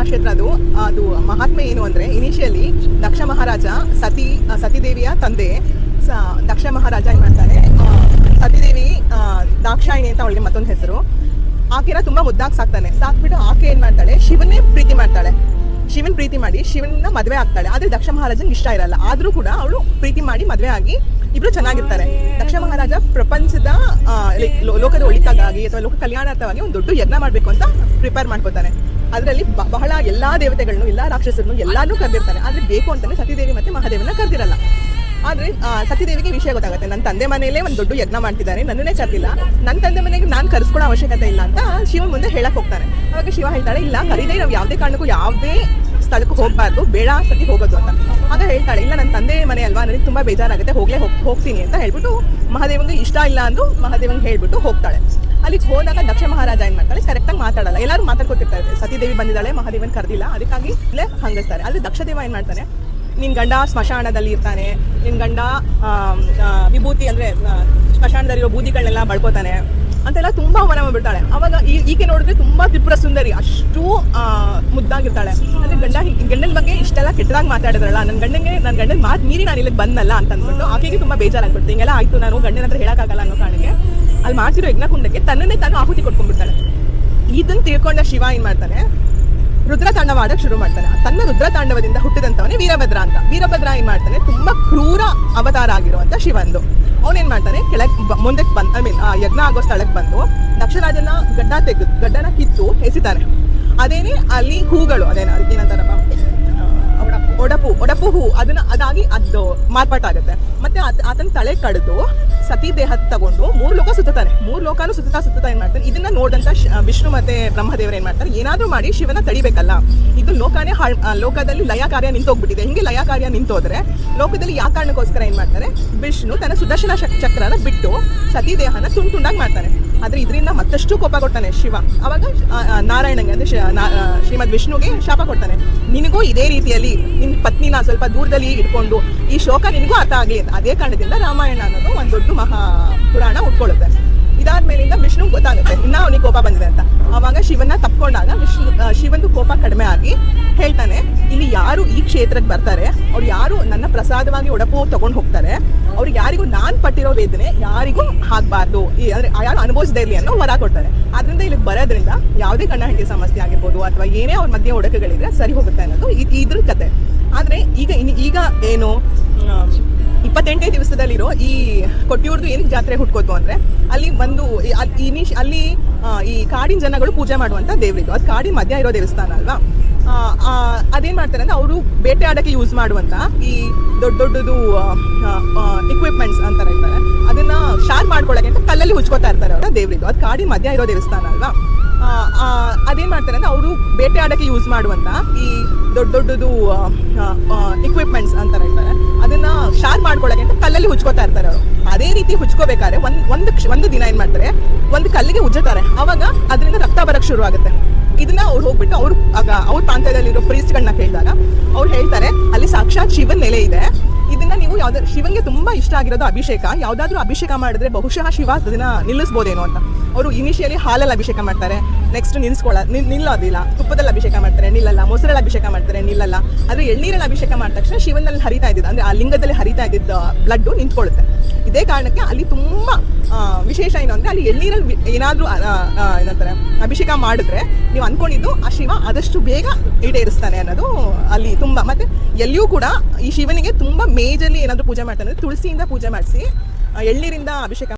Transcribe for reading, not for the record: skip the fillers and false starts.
ಮಹಾಕ್ಷೇತ್ರ ಅದು ಮಹಾತ್ಮೆ ಏನು ಅಂದ್ರೆ, ಇನಿಷಿಯಲಿ ದಕ್ಷ ಮಹಾರಾಜ ಸತಿದೇವಿಯ ತಂದೆ ದಕ್ಷ ಮಹಾರಾಜ ಏನ್ ಮಾಡ್ತಾನೆ, ಸತಿದೇವಿ ದಾಕ್ಷಾಯಿಣಿ ಅಂತ ಅವಳಿಗೆ ಮತ್ತೊಂದು ಹೆಸರು, ಆಕೆನ ತುಂಬಾ ಮುದ್ದಾಗಿ ಸಾಕ್ಬಿಟ್ಟು ಆಕೆ ಏನ್ ಮಾಡ್ತಾಳೆ, ಶಿವನೇ ಪ್ರೀತಿ ಮಾಡ್ತಾಳೆ. ಶಿವನ್ ಪ್ರೀತಿ ಮಾಡಿ ಶಿವನ ಮದ್ವೆ ಆಗ್ತಾಳೆ. ಆದ್ರೆ ದಕ್ಷ ಮಹಾರಾಜನ್ ಇಷ್ಟ ಇರಲ್ಲ. ಆದ್ರೂ ಕೂಡ ಅವಳು ಪ್ರೀತಿ ಮಾಡಿ ಮದ್ವೆ ಆಗಿ ಇಬ್ರು ಚೆನ್ನಾಗಿರ್ತಾರೆ. ದಕ್ಷ ಮಹಾರಾಜ ಪ್ರಪಂಚದ ಲೋಕದ ಒಳಿತಾಗಿ ಅಥವಾ ಲೋಕ ಕಲ್ಯಾಣಾರ್ಥವಾಗಿ ಒಂದು ದೊಡ್ಡ ಯಜ್ಞ ಮಾಡ್ಬೇಕು ಅಂತ ಪ್ರಿಪೇರ್ ಮಾಡ್ಕೋತಾನೆ. ಅದರಲ್ಲಿ ಬಹಳ ಎಲ್ಲಾ ದೇವತೆಗಳನ್ನು, ಎಲ್ಲಾ ರಾಕ್ಷಸರನ್ನು ಎಲ್ಲಾನು ಕರೆದಿರ್ತಾನೆ. ಆದ್ರೆ ಬೇಕು ಅಂತಾನೆ ಸತಿದೇವಿ ಮತ್ತೆ ಮಹಾದೇವನ ಕರೆದಿರಲ್ಲ. ಆದ್ರೆ ಸತಿದೇವಿಗೆ ವಿಷಯ ಗೊತ್ತಾಗುತ್ತೆ, ನನ್ನ ತಂದೆ ಮನೆಯಲ್ಲೇ ಒಂದು ದೊಡ್ಡ ಯಜ್ಞ ಮಾಡ್ತಿದ್ದಾನೆ, ನನ್ನನ್ನೇ ಕರೆದಿಲ್ಲ, ನನ್ನ ತಂದೆ ಮನೆಗೆ ನಾನು ಕರೆಸ್ಕೊಳ್ಳೋ ಅವಶ್ಯಕತೆ ಇಲ್ಲ ಅಂತ ಶಿವನ್ ಮುಂದೆ ಹೇಳಕ್ ಹೋಗ್ತಾನೆ. ಅವಾಗ ಶಿವ ಹೇಳ್ತಾಳೆ, ಇಲ್ಲ ಕರೀದೇ ನಾವು ಯಾವುದೇ ಕಾರಣಕ್ಕೂ ಯಾವುದೇ ಸ್ಥಳಕ್ಕೂ ಹೋಗ್ಬಾರ್ದು, ಬೇಡ ಸತಿ ಹೋಗೋದು ಅಂತ. ಆಗ ಹೇಳ್ತಾಳೆ, ಇಲ್ಲ ನನ್ನ ತಂದೆ ಮನೆ ಅಲ್ವಾ, ನನಗೆ ತುಂಬಾ ಬೇಜಾರಾಗುತ್ತೆ, ಹೋಗ್ತೀನಿ ಅಂತ ಹೇಳ್ಬಿಟ್ಟು ಮಹಾದೇವಂಗೆ ಇಷ್ಟ ಇಲ್ಲ ಅಂದು ಮಹಾದೇವಂಗೆ ಹೇಳ್ಬಿಟ್ಟು ಹೋಗ್ತಾಳೆ. ಅಲ್ಲಿಗೆ ಹೋದಾಗ ದಕ್ಷ ಮಹಾರಾಜ ಏನ್ ಮಾಡ್ತಾಳೆ, ಕರೆಕ್ಟಾಗಿ ಮಾತಾಡಲ್ಲ. ಎಲ್ಲರೂ ಮಾತಾಡ್ಕೊತಿರ್ತಾರೆ, ಸತಿದೇವಿ ಬಂದಿದ್ದಾಳೆ, ಮಹಾದೇವನ್ ಕರೆದಿಲ್ಲ, ಅದಕ್ಕಾಗಿ ಇಲ್ಲೇ ಹಂಗಿಸ್ತಾರೆ. ಆದ್ರೆ ದಕ್ಷದೇವ ಏನ್ ಮಾಡ್ತಾನೆ, ನಿನ್ ಗಂಡ ಸ್ಮಶಾನದಲ್ಲಿ ಇರ್ತಾನೆ, ನಿನ್ ಗಂಡ ವಿಭೂತಿ ಅಂದ್ರೆ ಸ್ಮಶಾನದಲ್ಲಿರೋ ಬೂದಿಗಳನ್ನೆಲ್ಲ ಬಳ್ಕೋತಾನೆ ಅಂತೆಲ್ಲ ತುಂಬಾ ಅವಮಾನ ಮಾಡ್ಬಿಡ್ತಾಳೆ. ಅವಾಗ ಈಕೆ ನೋಡಿದ್ರೆ ತುಂಬಾ ತ್ರಿಪುರ ಸುಂದರಿ, ಅಷ್ಟು ಮುದ್ದಾಗಿರ್ತಾಳೆ. ಅಂದ್ರೆ ಗಂಡನ ಬಗ್ಗೆ ಇಷ್ಟೆಲ್ಲ ಕೆಟ್ಟದಾಗಿ ಮಾತಾಡಿದ್ರಲ್ಲ, ನನ್ನ ಗಂಡನ ಮಾತು ಮೀರಿ ನಾನು ಇಲ್ಲಿಗೆ ಬಂದಲ್ಲ ಅಂತ ಅಂದ್ಬಿಟ್ಟು ಆಕೆಗೆ ತುಂಬಾ ಬೇಜಾರಾಗ್ಬಿಡ್ತು. ಹಿಂಗೆಲ್ಲ ಆಯ್ತು, ನಾನು ಗಂಡನ ಹತ್ರ ಹೇಳಕ್ಕಾಗಲ್ಲ ಅನ್ನೋ ಕಾರಣಕ್ಕೆ ಅಲ್ಲಿ ಮಾಡ್ತಿರೋ ಯಜ್ಞಕುಂಡಕ್ಕೆ ತನ್ನನ್ನೇ ತಾನು ಆಹುತಿ ಕೊಟ್ಕೊಂಡ್ಬಿಡ್ತಾಳೆ. ಇದನ್ನ ತಿಳ್ಕೊಂಡ ಶಿವ ಏನ್ ಮಾಡ್ತಾನೆ, ರುದ್ರ ತಾಂಡವ ಆಡಕ್ ಶುರು ಮಾಡ್ತಾನೆ. ತನ್ನ ರುದ್ರ ತಾಂಡವದಿಂದ ಹುಟ್ಟಿದಂತವನೇ ವೀರಭದ್ರ ಅಂತ. ವೀರಭದ್ರ ಏನ್ ಮಾಡ್ತಾನೆ, ತುಂಬಾ ಕ್ರೂರ ಅವತಾರ ಆಗಿರುವಂತ ಶಿವಂದು. ಅವನೇನ್ ಮಾಡ್ತಾನೆ, ಮುಂದಕ್ಕೆ ಯಜ್ಞ ಆಗೋ ಸ್ಥಳಕ್ಕೆ ಬಂದು ದಕ್ಷರಾಜನ ಗಡ್ಡನ ಕಿತ್ತು ಎಸಿತಾನೆ. ಅದೇನೆ ಅಲ್ಲಿ ಹೂಗಳು, ಅದಕ್ಕೇನಂತಾರಪ್ಪ, ಒಡಪು ಹೂ, ಅದಾಗಿ ಅದು ಮಾರ್ಪಾಟಾಗುತ್ತೆ. ಮತ್ತೆ ಆತನ ತಲೆ ಕಡಿದು ಸತಿ ದೇಹ ತಗೊಂಡು 3 ಲೋಕ ಸುತ್ತಾನೆ. 3 ಲೋಕನೂ ಸುತ್ತಾ ಏನ್ ಮಾಡ್ತಾನೆ, ಇದನ್ನ ನೋಡಿದಂತ ವಿಷ್ಣು ಮತ್ತೆ ಬ್ರಹ್ಮದೇವರು ಏನ್ ಮಾಡ್ತಾರೆ, ಏನಾದ್ರೂ ಮಾಡಿ ಶಿವನ ತಡಿಬೇಕಲ್ಲ, ಇದು ಲೋಕದಲ್ಲಿ ಲಯ ಕಾರ್ಯ ನಿಂತೋಗ್ಬಿಟ್ಟಿದೆ. ಹಿಂಗೆ ಲಯ ಕಾರ್ಯ ನಿಂತೋದ್ರೆ ಲೋಕದಲ್ಲಿ ಯಾವ ಕಾರಣಕ್ಕೋಸ್ಕರ ಏನ್ ಮಾಡ್ತಾರೆ, ವಿಷ್ಣು ತನ್ನ ಸುದರ್ಶನ ಚಕ್ರನ ಬಿಟ್ಟು ಸತಿ ದೇಹನ ತುಂಡಾಗಿ ಮಾಡ್ತಾನೆ. ಆದ್ರೆ ಇದರಿಂದ ಮತ್ತಷ್ಟು ಕೋಪ ಕೊಡ್ತಾನೆ ಶಿವ. ಅವಾಗ ನಾರಾಯಣಂಗೆ ಅಂದ್ರೆ ಶ್ರೀಮದ್ ವಿಷ್ಣುಗೆ ಶಾಪ ಕೊಡ್ತಾನೆ, ನಿನಗೂ ಇದೇ ರೀತಿಯಲ್ಲಿ ನಿನ್ ಪತ್ನಿನ ಸ್ವಲ್ಪ ದೂರದಲ್ಲಿ ಇಟ್ಕೊಂಡು ಈ ಶೋಕ ನಿನಗೂ ಅರ್ಥ ಆಗಲಿ. ಅದೇ ಕಾರಣದಿಂದ ರಾಮಾಯಣ ಅನ್ನೋದು ಒಂದು ದೊಡ್ಡ ಮಹಾ ಪುರಾಣ ಉಟ್ಕೊಳ್ಳುತ್ತೆ. ಇದಾದ್ಮೇಲಿಂದ ವಿಷ್ಣು ಗೊತ್ತಾಗುತ್ತೆ ಇನ್ನ ಅವನಿಗೆ ಕೋಪ ಬಂದಿದೆ ಅಂತ. ಅವಾಗ ಶಿವನ ತಪ್ಕೊಂಡಾಗ ಶಿವಂದು ಕೋಪ ಕಡಿಮೆ ಆಗಿ ಹೇಳ್ತಾನೆ, ಇಲ್ಲಿ ಯಾರು ಈ ಕ್ಷೇತ್ರಕ್ಕೆ ಬರ್ತಾರೆ, ಅವ್ರು ಯಾರು ನನ್ನ ಪ್ರಸಾದವಾಗಿ ಒಡಪು ತಗೊಂಡು ಹೋಗ್ತಾರೆ, ಅವ್ರಿಗೆ ಯಾರಿಗೂ ನಾನ್ ಪಟ್ಟಿರೋ ವೇದನೆ ಯಾರಿಗೂ ಆಗ್ಬಾರ್ದು, ಅಂದ್ರೆ ಯಾರು ಅನುಭವಿಸದೇ ಇರ್ಲಿ ಅನ್ನೋ ವರ ಕೊಡ್ತಾರೆ. ಆದ್ರಿಂದ ಇಲ್ಲಿಗೆ ಬರೋದ್ರಿಂದ ಯಾವುದೇ ಗಂಡ ಹೆಂಡತಿ ಸಮಸ್ಯೆ ಆಗಿರ್ಬೋದು ಅಥವಾ ಏನೇ ಅವ್ರ ಮಧ್ಯೆ ಒಡಕುಗಳಿದ್ರೆ ಸರಿ ಹೋಗುತ್ತೆ ಅನ್ನೋದು ಇದ್ರ ಕತೆ. ಆದ್ರೆ ಈಗ ಏನು 28 ದಿವಸದಲ್ಲಿರೋ ಈ ಕೊಟ್ಟಿಯೂರ್ದು ಏನಕ್ಕೆ ಜಾತ್ರೆ ಹುಟ್ಕೋತು ಅಂದ್ರೆ, ಅಲ್ಲಿ ಅಲ್ಲಿ ಈ ಕಾಡಿನ ಜನಗಳು ಪೂಜೆ ಮಾಡುವಂತ ದೇವ್ರಿದು. ಅದು ಕಾಡಿನ ಮಧ್ಯ ಇರೋ ದೇವಸ್ಥಾನ ಅಲ್ವಾ. ಅದೇನ್ ಮಾಡ್ತಾರೆ ಅಂದ್ರೆ, ಅವರು ಬೇಟೆ ಆಡಕ್ಕೆ ಯೂಸ್ ಮಾಡುವಂತ ಈ ದೊಡ್ಡದು ಇಕ್ವಿಪ್ಮೆಂಟ್ಸ್ ಅಂತ ಹೇಳ್ತಾರೆ, ಅದನ್ನ ಶಾರ್ಪ್ ಮಾಡ್ಕೊಳಕ್ಕೆ ಅಂತ ಕಲ್ಲಲ್ಲಿ ಹುಚ್ಕೋತಾ ಇರ್ತಾರೆ ಅವರ ದೇವ್ರಿದು. ಅದು ಕಾಡಿನ ಮಧ್ಯ ಇರೋ ದೇವಸ್ಥಾನ ಅಲ್ವಾ. ಅದೇನ್ ಮಾಡ್ತಾರೆ ಅಂದ್ರೆ, ಅವರು ಬೇಟೆ ಆಡಕ್ಕೆ ಯೂಸ್ ಮಾಡುವಂತ ಈ ದೊಡ್ಡದು ಇಕ್ವಿಪ್ಮೆಂಟ್ಸ್ ಅಂತ ಹೇಳ್ತಾರೆ, ಅದನ್ನ ಶಾರ್ಪ್ ಮಾಡ್ಕೊಳಕ್ಕೆ ಅಂತ ಕಲ್ಲಲ್ಲಿ ಹುಚ್ಕೋತಾ ಇರ್ತಾರೆ ಅವರು. ಅದೇ ರೀತಿ ಹುಚ್ಕೋಬೇಕಾದ್ರೆ ಒಂದು ದಿನ ಏನ್ ಮಾಡ್ತಾರೆ, ಒಂದು ಕಲ್ಲಿಗೆ ಉಜ್ಜುತ್ತಾರೆ. ಅವಾಗ ಅದರಿಂದ ರಕ್ತ ಬರಕ್ ಶುರು ಆಗುತ್ತೆ. ಇದನ್ನ ಅವ್ರು ಹೋಗ್ಬಿಟ್ಟು ಅವ್ರ ಪ್ರಾಂತ್ಯದಲ್ಲಿರೋ ಪ್ರೀಸ್ಟ್ಗಳನ್ನ ಕೇಳಿದಾಗ ಅವ್ರು ಹೇಳ್ತಾರೆ, ಅಲ್ಲಿ ಸಾಕ್ಷಾತ್ ಶಿವನ್ ನೆಲೆ ಇದೆ, ಇದನ್ನ ನೀವು ಶಿವನ್ಗೆ ತುಂಬಾ ಇಷ್ಟ ಆಗಿರೋದು ಅಭಿಷೇಕ, ಯಾವ್ದಾದ್ರು ಅಭಿಷೇಕ ಮಾಡಿದ್ರೆ ಬಹುಶಃ ಶಿವ ಅದನ್ನ ನಿಲ್ಲಿಸ್ಬೋದೇನೋ ಅಂತ. ಅವರು ಇನಿಷಿಯಲಿ ಹಾಲಲ್ಲಿ ಅಭಿಷೇಕ ಮಾಡ್ತಾರೆ, ನೆಕ್ಸ್ಟ್ ನಿಲ್ಲೋದಿಲ್ಲ. ತುಪ್ಪದಲ್ಲಿ ಅಭಿಷೇಕ ಮಾಡ್ತಾರೆ, ನಿಲ್ಲಲ್ಲ. ಮೊಸರಲ್ಲಿ ಅಭಿಷೇಕ ಮಾಡ್ತಾರೆ, ನಿಲ್ಲಲ್ಲ. ಆದ್ರೆ ಎಳ್ನೀರಲ್ಲಿ ಅಭಿಷೇಕ ಮಾಡಿದ ತಕ್ಷಣ ಶಿವನಲ್ಲಿ ಹರಿತಾ ಇದ್ದಿದ್ದು, ಅಂದ್ರೆ ಆ ಲಿಂಗದಲ್ಲಿ ಹರಿತಾ ಇದ್ದಿದ್ದ ಬ್ಲಡ್ ನಿಂತ್ಕೊಳ್ಳುತ್ತೆ. ಇದೇ ಕಾರಣಕ್ಕೆ ಅಲ್ಲಿ ತುಂಬಾ ವಿಶೇಷ ಏನು ಅಂದ್ರೆ, ಅಲ್ಲಿ ಎಳ್ನೀರಲ್ಲಿ ಏನಾದ್ರೂ ಏನಂತಾರೆ ಅಭಿಷೇಕ ಮಾಡಿದ್ರೆ ನೀವು ಅನ್ಕೊಂಡಿದ್ದು ಆ ಶಿವ ಆದಷ್ಟು ಬೇಗ ಈಡೇರಿಸ್ತಾನೆ ಅನ್ನೋದು ಅಲ್ಲಿ ತುಂಬಾ. ಮತ್ತೆ ಎಲ್ಲಿಯೂ ಕೂಡ ಈ ಶಿವನಿಗೆ ತುಂಬಾ ಮೇಜರ್ಲಿ ಏನಾದ್ರು ಪೂಜೆ ಮಾಡ್ತಾನೆ, ತುಳಸಿಯಿಂದ ಪೂಜೆ ಮಾಡಿಸಿ ಎಳ್ನೀರಿಂದ ಅಭಿಷೇಕ